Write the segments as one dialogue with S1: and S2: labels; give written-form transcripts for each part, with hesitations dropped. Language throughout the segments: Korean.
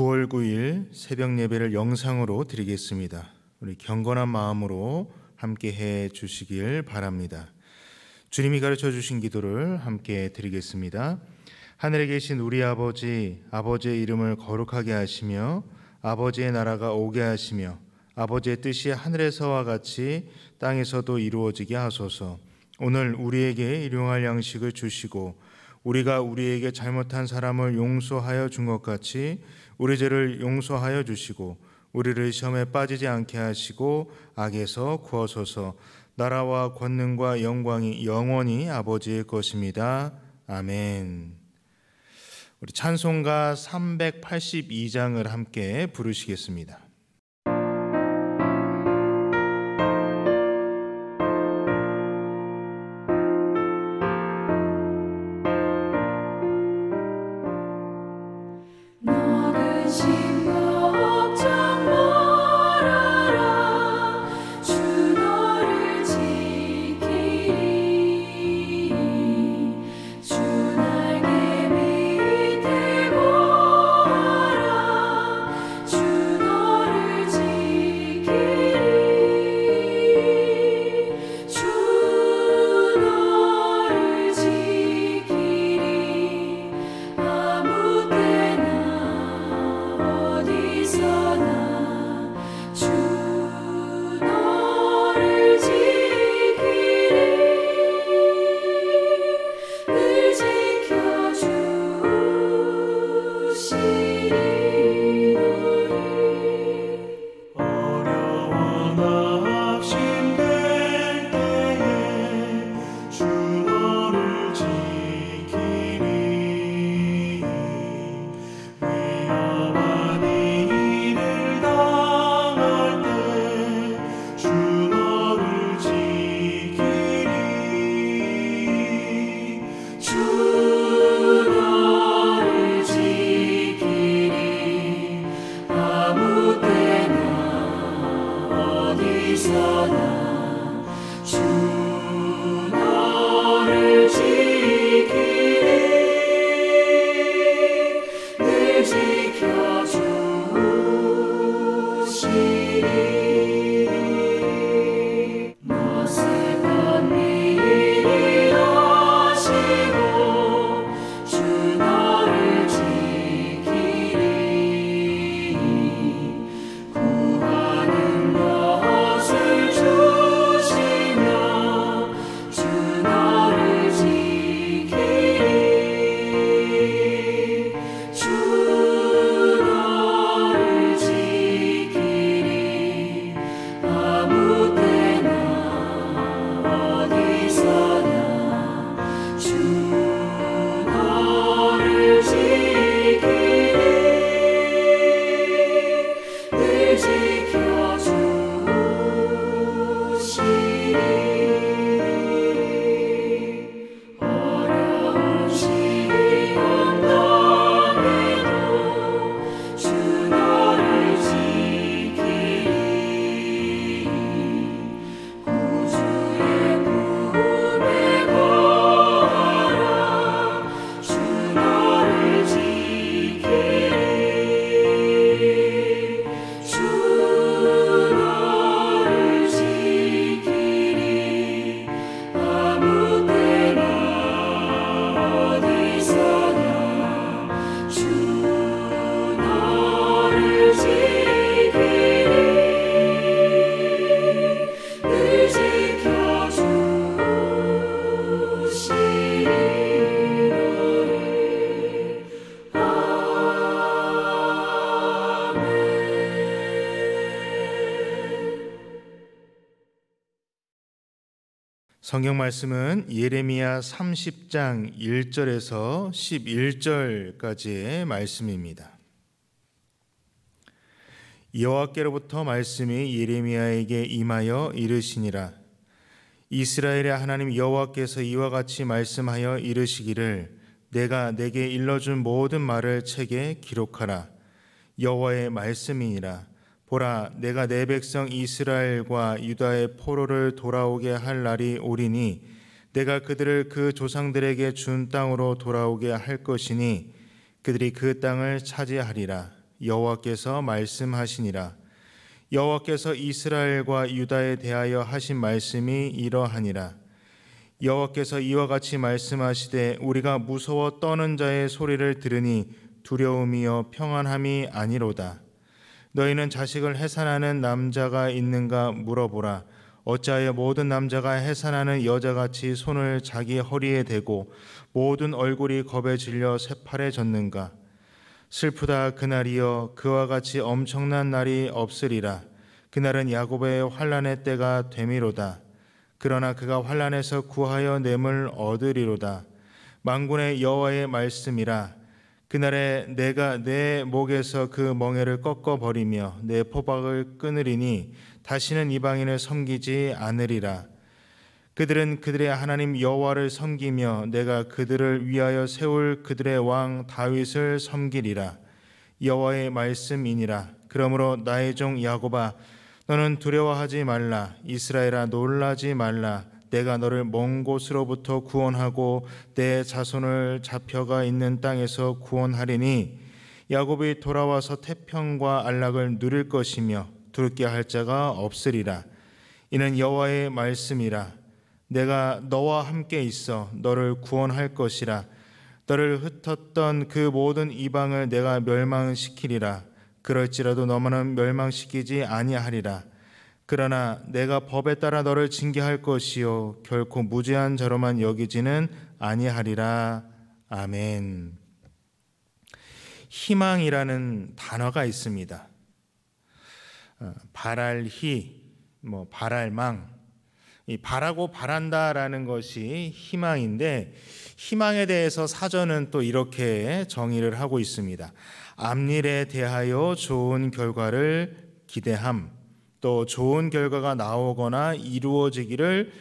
S1: 9월 9일 새벽 예배를 영상으로 드리겠습니다. 우리 경건한 마음으로 함께 해 주시길 바랍니다. 주님이 가르쳐 주신 기도를 함께 드리겠습니다. 하늘에 계신 우리 아버지, 아버지의 이름을 거룩하게 하시며 아버지의 나라가 오게 하시며 아버지의 뜻이 하늘에서와 같이 땅에서도 이루어지게 하소서. 오늘 우리에게 일용할 양식을 주시고 우리가 우리에게 잘못한 사람을 용서하여 준 것 같이 우리 죄를 용서하여 주시고 우리를 시험에 빠지지 않게 하시고 악에서 구하소서. 나라와 권능과 영광이 영원히 아버지의 것입니다. 아멘. 우리 찬송가 382장을 함께 부르시겠습니다. 성경 말씀은 예레미야 30장 1절에서 11절까지의 말씀입니다. 여호와께로부터 말씀이 예레미야에게 임하여 이르시니라. 이스라엘의 하나님 여호와께서 이와 같이 말씀하여 이르시기를 내가 내게 일러준 모든 말을 책에 기록하라. 여호와의 말씀이니라. 보라, 내가 내 백성 이스라엘과 유다의 포로를 돌아오게 할 날이 오리니 내가 그들을 그 조상들에게 준 땅으로 돌아오게 할 것이니 그들이 그 땅을 차지하리라. 여호와께서 말씀하시니라. 여호와께서 이스라엘과 유다에 대하여 하신 말씀이 이러하니라. 여호와께서 이와 같이 말씀하시되 우리가 무서워 떠는 자의 소리를 들으니 두려움이요 평안함이 아니로다. 너희는 자식을 해산하는 남자가 있는가 물어보라. 어찌하여 모든 남자가 해산하는 여자같이 손을 자기 허리에 대고 모든 얼굴이 겁에 질려 새파래졌는가? 슬프다 그날이여, 그와 같이 엄청난 날이 없으리라. 그날은 야곱의 환난의 때가 되미로다. 그러나 그가 환난에서 구하여 냄을 얻으리로다. 만군의 여호와의 말씀이라. 그날에 내가 내 목에서 그 멍에를 꺾어버리며 내 포박을 끊으리니 다시는 이방인을 섬기지 않으리라. 그들은 그들의 하나님 여호와를 섬기며 내가 그들을 위하여 세울 그들의 왕 다윗을 섬기리라. 여호와의 말씀이니라. 그러므로 나의 종 야곱아, 너는 두려워하지 말라. 이스라엘아, 놀라지 말라. 내가 너를 먼 곳으로부터 구원하고 내 자손을 잡혀가 있는 땅에서 구원하리니 야곱이 돌아와서 태평과 안락을 누릴 것이며 두렵게 할 자가 없으리라. 이는 여호와의 말씀이라. 내가 너와 함께 있어 너를 구원할 것이라. 너를 흩었던 그 모든 이방을 내가 멸망시키리라. 그럴지라도 너만은 멸망시키지 아니하리라. 그러나 내가 법에 따라 너를 징계할 것이요 결코 무죄한 자로만 여기지는 아니하리라. 아멘. 희망이라는 단어가 있습니다. 바랄희, 바랄망, 이 바라고 바란다라는 것이 희망인데, 희망에 대해서 사전은 또 이렇게 정의를 하고 있습니다. 앞일에 대하여 좋은 결과를 기대함, 또 좋은 결과가 나오거나 이루어지기를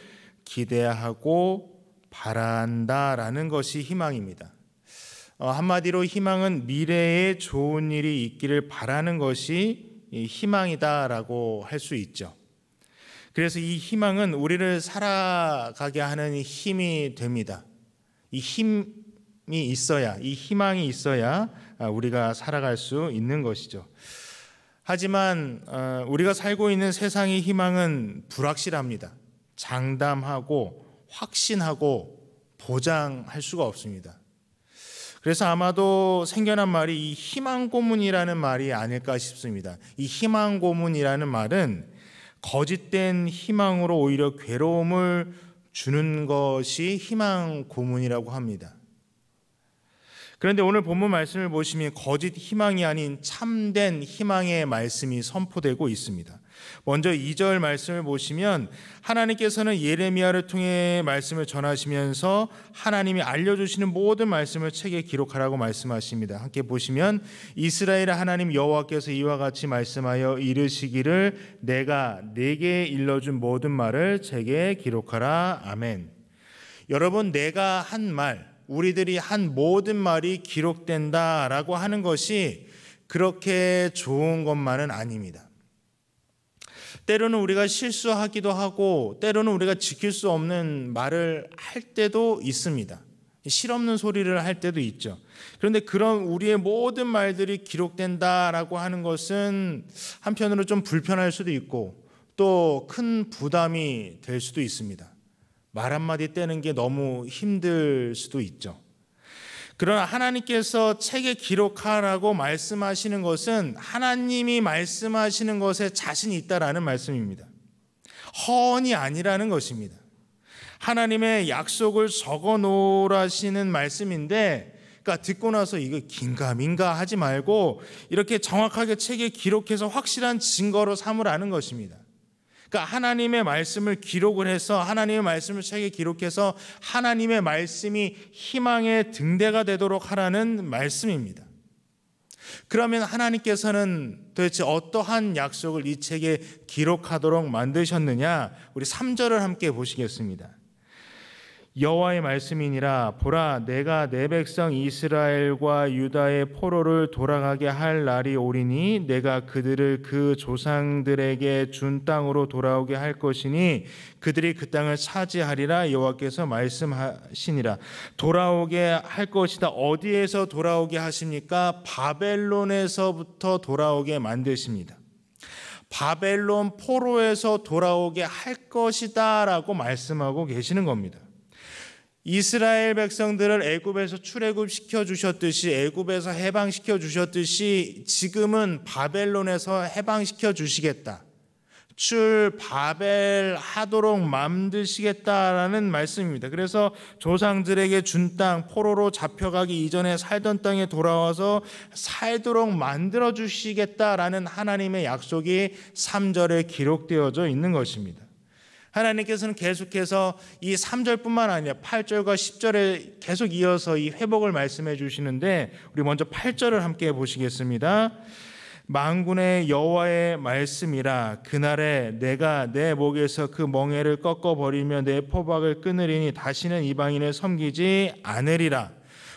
S1: 기대하고 바란다라는 것이 희망입니다. 한마디로 희망은 미래에 좋은 일이 있기를 바라는 것이 희망이다라고 할 수 있죠. 그래서 이 희망은 우리를 살아가게 하는 힘이 됩니다. 이 힘이 있어야, 이 희망이 있어야 우리가 살아갈 수 있는 것이죠. 하지만 우리가 살고 있는 세상의 희망은 불확실합니다. 장담하고 확신하고 보장할 수가 없습니다. 그래서 아마도 생겨난 말이 이 희망 고문이라는 말이 아닐까 싶습니다. 이 희망 고문이라는 말은 거짓된 희망으로 오히려 괴로움을 주는 것이 희망 고문이라고 합니다. 그런데 오늘 본문 말씀을 보시면 거짓 희망이 아닌 참된 희망의 말씀이 선포되고 있습니다. 먼저 2절 말씀을 보시면 하나님께서는 예레미야를 통해 말씀을 전하시면서 하나님이 알려주시는 모든 말씀을 책에 기록하라고 말씀하십니다. 함께 보시면 이스라엘의 하나님 여호와께서 이와 같이 말씀하여 이르시기를 내가 네게 일러준 모든 말을 책에 기록하라. 아멘. 여러분, 내가 한 말, 우리들이 한 모든 말이 기록된다라고 하는 것이 그렇게 좋은 것만은 아닙니다. 때로는 우리가 실수하기도 하고 때로는 우리가 지킬 수 없는 말을 할 때도 있습니다. 실없는 소리를 할 때도 있죠. 그런데 그런 우리의 모든 말들이 기록된다라고 하는 것은 한편으로 좀 불편할 수도 있고 또 큰 부담이 될 수도 있습니다. 말 한마디 떼는 게 너무 힘들 수도 있죠. 그러나 하나님께서 책에 기록하라고 말씀하시는 것은 하나님이 말씀하시는 것에 자신이 있다라는 말씀입니다. 허언이 아니라는 것입니다. 하나님의 약속을 적어 놓으라시는 말씀인데, 그러니까 듣고 나서 이거 긴가민가 하지 말고 이렇게 정확하게 책에 기록해서 확실한 증거로 삼으라는 것입니다. 그러니까 하나님의 말씀을 기록을 해서 하나님의 말씀을 책에 기록해서 하나님의 말씀이 희망의 등대가 되도록 하라는 말씀입니다. 그러면 하나님께서는 도대체 어떠한 약속을 이 책에 기록하도록 만드셨느냐? 우리 3절을 함께 보시겠습니다. 여호와의 말씀이니라. 보라, 내가 내 백성 이스라엘과 유다의 포로를 돌아가게 할 날이 오리니 내가 그들을 그 조상들에게 준 땅으로 돌아오게 할 것이니 그들이 그 땅을 차지하리라. 여호와께서 말씀하시니라. 돌아오게 할 것이다. 어디에서 돌아오게 하십니까? 바벨론에서부터 돌아오게 만드십니다. 바벨론 포로에서 돌아오게 할 것이다 라고 말씀하고 계시는 겁니다. 이스라엘 백성들을 애굽에서 출애굽시켜 주셨듯이, 애굽에서 해방시켜 주셨듯이 지금은 바벨론에서 해방시켜 주시겠다, 출바벨하도록 만드시겠다라는 말씀입니다. 그래서 조상들에게 준 땅, 포로로 잡혀가기 이전에 살던 땅에 돌아와서 살도록 만들어 주시겠다라는 하나님의 약속이 3절에 기록되어져 있는 것입니다. 하나님께서는 계속해서 이 3절뿐만 아니라 8절과 10절에 계속 이어서 이 회복을 말씀해 주시는데, 우리 먼저 8절을 함께 보시겠습니다. 만군의 여호와의 말씀이라. 그날에 내가 내 목에서 그 멍에를 꺾어버리며 내 포박을 끊으리니 다시는 이방인을 섬기지 않으리라.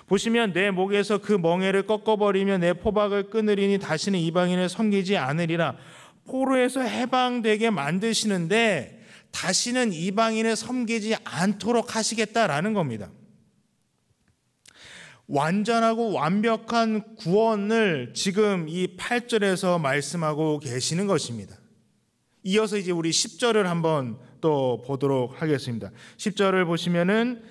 S1: 보시면 내 목에서 그 멍에를 꺾어버리며 내 포박을 끊으리니 다시는 이방인을 섬기지 않으리라. 포로에서 해방되게 만드시는데 다시는 이방인을 섬기지 않도록 하시겠다라는 겁니다. 완전하고 완벽한 구원을 지금 이 8절에서 말씀하고 계시는 것입니다. 이어서 이제 우리 10절을 한번 또 보도록 하겠습니다. 10절을 보시면은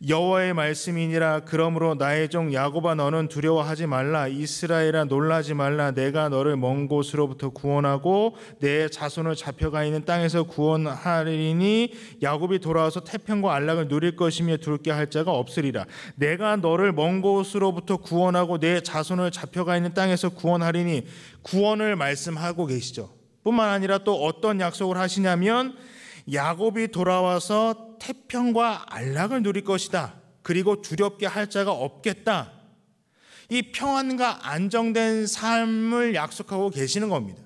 S1: 여호와의 말씀이니라. 그러므로 나의 종 야곱아, 너는 두려워하지 말라. 이스라엘아, 놀라지 말라. 내가 너를 먼 곳으로부터 구원하고 내 자손을 잡혀가 있는 땅에서 구원하리니 야곱이 돌아와서 태평과 안락을 누릴 것이며 둘게 할 자가 없으리라. 내가 너를 먼 곳으로부터 구원하고 내 자손을 잡혀가 있는 땅에서 구원하리니, 구원을 말씀하고 계시죠. 뿐만 아니라 또 어떤 약속을 하시냐면 야곱이 돌아와서 태평과 안락을 누릴 것이다. 그리고 두렵게 할 자가 없겠다. 이 평안과 안정된 삶을 약속하고 계시는 겁니다.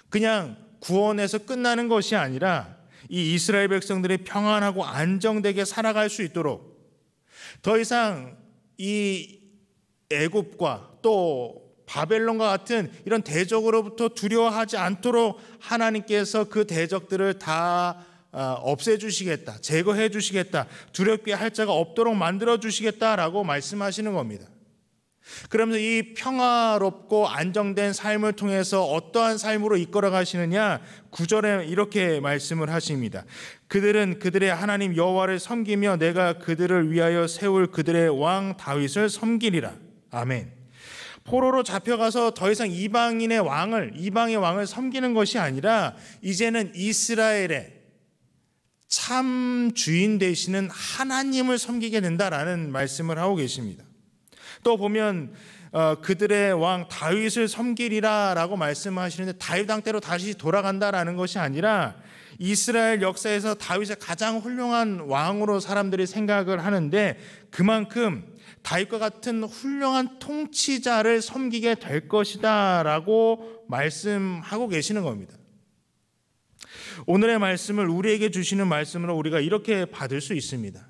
S1: 그냥 구원에서 끝나는 것이 아니라 이 이스라엘 백성들이 평안하고 안정되게 살아갈 수 있도록, 더 이상 이 애굽과 또 바벨론과 같은 이런 대적으로부터 두려워하지 않도록 하나님께서 그 대적들을 다 없애주시겠다, 제거해주시겠다, 두렵게 할 자가 없도록 만들어주시겠다라고 말씀하시는 겁니다. 그러면서 이 평화롭고 안정된 삶을 통해서 어떠한 삶으로 이끌어 가시느냐, 9절에 이렇게 말씀을 하십니다. 그들은 그들의 하나님 여호와를 섬기며 내가 그들을 위하여 세울 그들의 왕 다윗을 섬기리라. 아멘. 포로로 잡혀가서 더 이상 이방의 왕을 섬기는 것이 아니라 이제는 이스라엘의 참 주인 되시는 하나님을 섬기게 된다라는 말씀을 하고 계십니다. 또 보면 그들의 왕 다윗을 섬기리라라고 말씀하시는데, 다윗 왕대로 다시 돌아간다라는 것이 아니라 이스라엘 역사에서 다윗의 가장 훌륭한 왕으로 사람들이 생각을 하는데, 그만큼 다윗과 같은 훌륭한 통치자를 섬기게 될 것이다라고 말씀하고 계시는 겁니다. 오늘의 말씀을 우리에게 주시는 말씀으로 우리가 이렇게 받을 수 있습니다.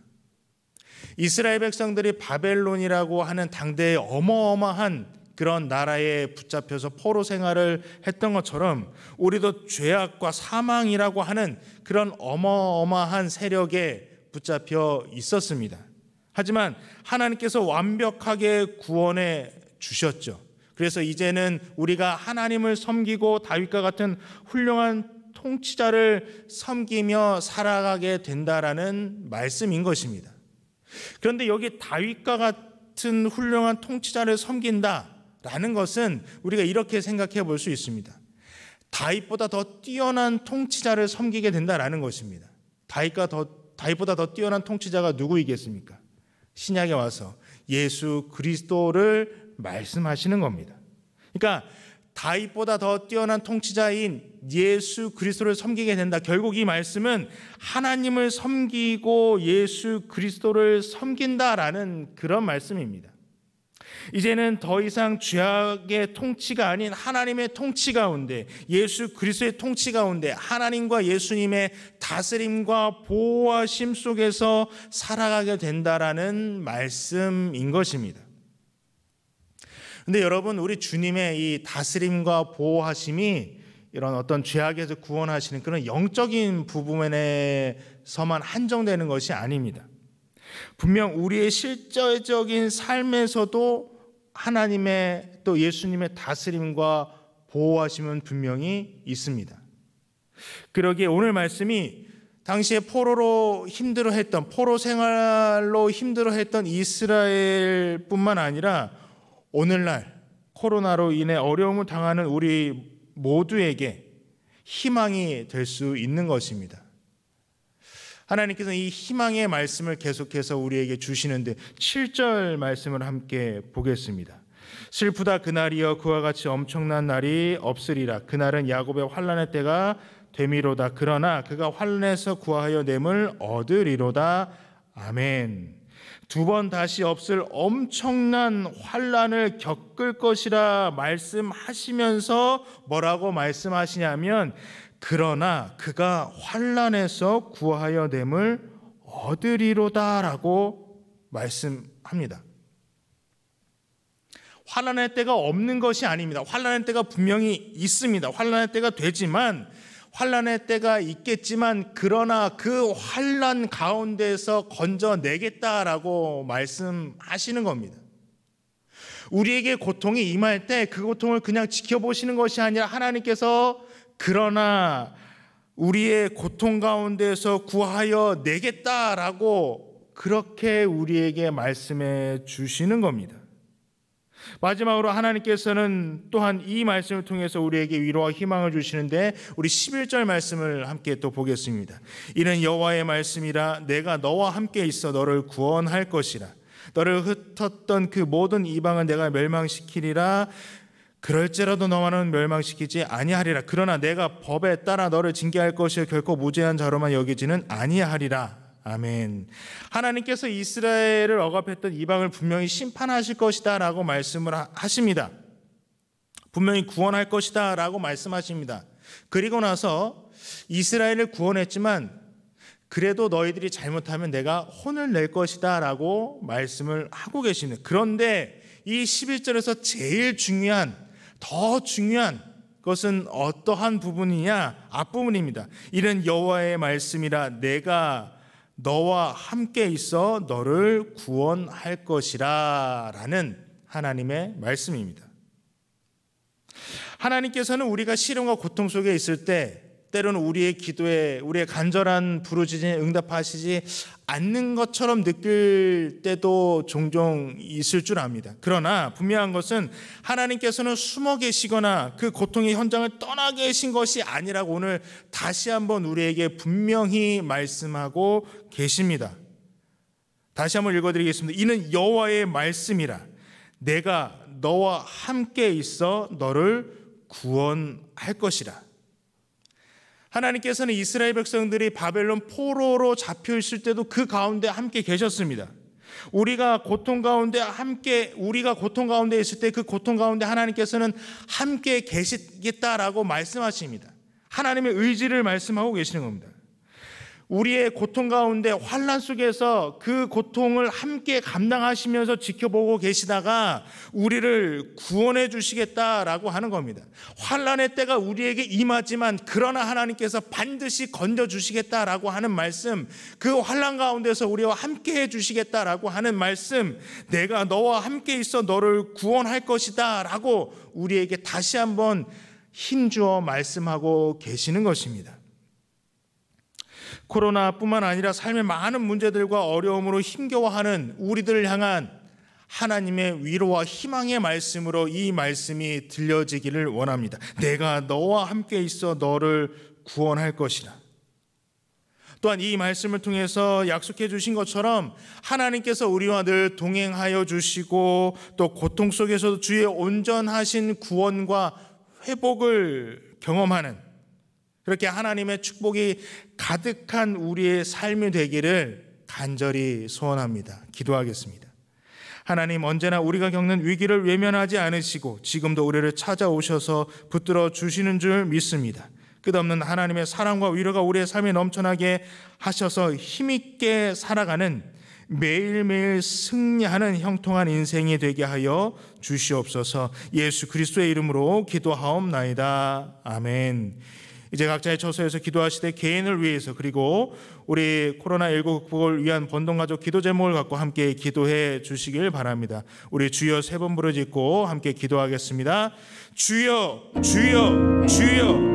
S1: 이스라엘 백성들이 바벨론이라고 하는 당대의 어마어마한 그런 나라에 붙잡혀서 포로 생활을 했던 것처럼 우리도 죄악과 사망이라고 하는 그런 어마어마한 세력에 붙잡혀 있었습니다. 하지만 하나님께서 완벽하게 구원해 주셨죠. 그래서 이제는 우리가 하나님을 섬기고 다윗과 같은 훌륭한 통치자를 섬기며 살아가게 된다라는 말씀인 것입니다. 그런데 여기 다윗과 같은 훌륭한 통치자를 섬긴다라는 것은 우리가 이렇게 생각해 볼 수 있습니다. 다윗보다 더 뛰어난 통치자를 섬기게 된다라는 것입니다. 다윗보다 더 뛰어난 통치자가 누구이겠습니까? 신약에 와서 예수 그리스도를 말씀하시는 겁니다. 그러니까 다윗보다 더 뛰어난 통치자인 예수 그리스도를 섬기게 된다. 결국 이 말씀은 하나님을 섬기고 예수 그리스도를 섬긴다라는 그런 말씀입니다. 이제는 더 이상 죄악의 통치가 아닌 하나님의 통치 가운데, 예수 그리스도의 통치 가운데 하나님과 예수님의 다스림과 보호하심 속에서 살아가게 된다라는 말씀인 것입니다. 근데 여러분, 우리 주님의 이 다스림과 보호하심이 이런 어떤 죄악에서 구원하시는 그런 영적인 부분에서만 한정되는 것이 아닙니다. 분명 우리의 실제적인 삶에서도 하나님의 또 예수님의 다스림과 보호하심은 분명히 있습니다. 그러기에 오늘 말씀이 당시에 포로 생활로 힘들어했던 이스라엘뿐만 아니라 오늘날 코로나로 인해 어려움을 당하는 우리 모두에게 희망이 될 수 있는 것입니다. 하나님께서는 이 희망의 말씀을 계속해서 우리에게 주시는데 7절 말씀을 함께 보겠습니다. 슬프다 그날이여 그와 같이 엄청난 날이 없으리라. 그날은 야곱의 환난의 때가 되미로다. 그러나 그가 환난에서 구하여 냄을 얻으리로다. 아멘. 두 번 다시 없을 엄청난 환난을 겪을 것이라 말씀하시면서 뭐라고 말씀하시냐면 그러나 그가 환난에서 구하여 됨을 얻으리로다라고 말씀합니다. 환난의 때가 없는 것이 아닙니다. 환난의 때가 분명히 있습니다. 환난의 때가 되지만 환난의 때가 있겠지만 그러나 그 환난 가운데서 건져내겠다라고 말씀하시는 겁니다. 우리에게 고통이 임할 때 그 고통을 그냥 지켜보시는 것이 아니라 하나님께서 그러나 우리의 고통 가운데서 구하여 내겠다라고 그렇게 우리에게 말씀해 주시는 겁니다. 마지막으로 하나님께서는 또한 이 말씀을 통해서 우리에게 위로와 희망을 주시는데 우리 11절 말씀을 함께 또 보겠습니다. 이는 여호와의 말씀이라. 내가 너와 함께 있어 너를 구원할 것이라. 너를 흩었던 그 모든 이방은 내가 멸망시키리라. 그럴지라도 너만은 멸망시키지 아니하리라. 그러나 내가 법에 따라 너를 징계할 것이요 결코 무죄한 자로만 여기지는 아니하리라. 아멘. 하나님께서 이스라엘을 억압했던 이방을 분명히 심판하실 것이다 라고 말씀을 하십니다. 분명히 구원할 것이다 라고 말씀하십니다. 그리고 나서 이스라엘을 구원했지만 그래도 너희들이 잘못하면 내가 혼을 낼 것이다 라고 말씀을 하고 계십니다. 그런데 이 11절에서 제일 더 중요한 것은 어떠한 부분이냐? 앞부분입니다. 이는 여호와의 말씀이라. 내가 너와 함께 있어 너를 구원할 것이라 라는 하나님의 말씀입니다. 하나님께서는 우리가 시련과 고통 속에 있을 때 때로는 우리의 기도에 우리의 간절한 부르짖음에 응답하시지 않는 것처럼 느낄 때도 종종 있을 줄 압니다. 그러나 분명한 것은 하나님께서는 숨어 계시거나 그 고통의 현장을 떠나 계신 것이 아니라고 오늘 다시 한번 우리에게 분명히 말씀하고 계십니다. 다시 한번 읽어드리겠습니다. 이는 여호와의 말씀이라. 내가 너와 함께 있어 너를 구원할 것이라. 하나님께서는 이스라엘 백성들이 바벨론 포로로 잡혀 있을 때도 그 가운데 함께 계셨습니다. 우리가 고통 가운데 있을 때 그 고통 가운데 하나님께서는 함께 계시겠다라고 말씀하십니다. 하나님의 의지를 말씀하고 계시는 겁니다. 우리의 고통 가운데 환난 속에서 그 고통을 함께 감당하시면서 지켜보고 계시다가 우리를 구원해 주시겠다라고 하는 겁니다. 환난의 때가 우리에게 임하지만 그러나 하나님께서 반드시 건져 주시겠다라고 하는 말씀, 그 환난 가운데서 우리와 함께 해 주시겠다라고 하는 말씀, 내가 너와 함께 있어 너를 구원할 것이다 라고 우리에게 다시 한번 힘주어 말씀하고 계시는 것입니다. 코로나뿐만 아니라 삶의 많은 문제들과 어려움으로 힘겨워하는 우리들을 향한 하나님의 위로와 희망의 말씀으로 이 말씀이 들려지기를 원합니다. 내가 너와 함께 있어 너를 구원할 것이라. 또한 이 말씀을 통해서 약속해 주신 것처럼 하나님께서 우리와 늘 동행하여 주시고 또 고통 속에서도 주의 온전하신 구원과 회복을 경험하는 그렇게 하나님의 축복이 가득한 우리의 삶이 되기를 간절히 소원합니다. 기도하겠습니다. 하나님, 언제나 우리가 겪는 위기를 외면하지 않으시고 지금도 우리를 찾아오셔서 붙들어 주시는 줄 믿습니다. 끝없는 하나님의 사랑과 위로가 우리의 삶에 넘쳐나게 하셔서 힘있게 살아가는, 매일매일 승리하는 형통한 인생이 되게 하여 주시옵소서. 예수 그리스도의 이름으로 기도하옵나이다. 아멘. 이제 각자의 처소에서 기도하시되 개인을 위해서, 그리고 우리 코로나19 극복을 위한 번동가족 기도 제목을 갖고 함께 기도해 주시길 바랍니다. 우리 주여 3번 부르짖고 함께 기도하겠습니다. 주여, 주여, 주여.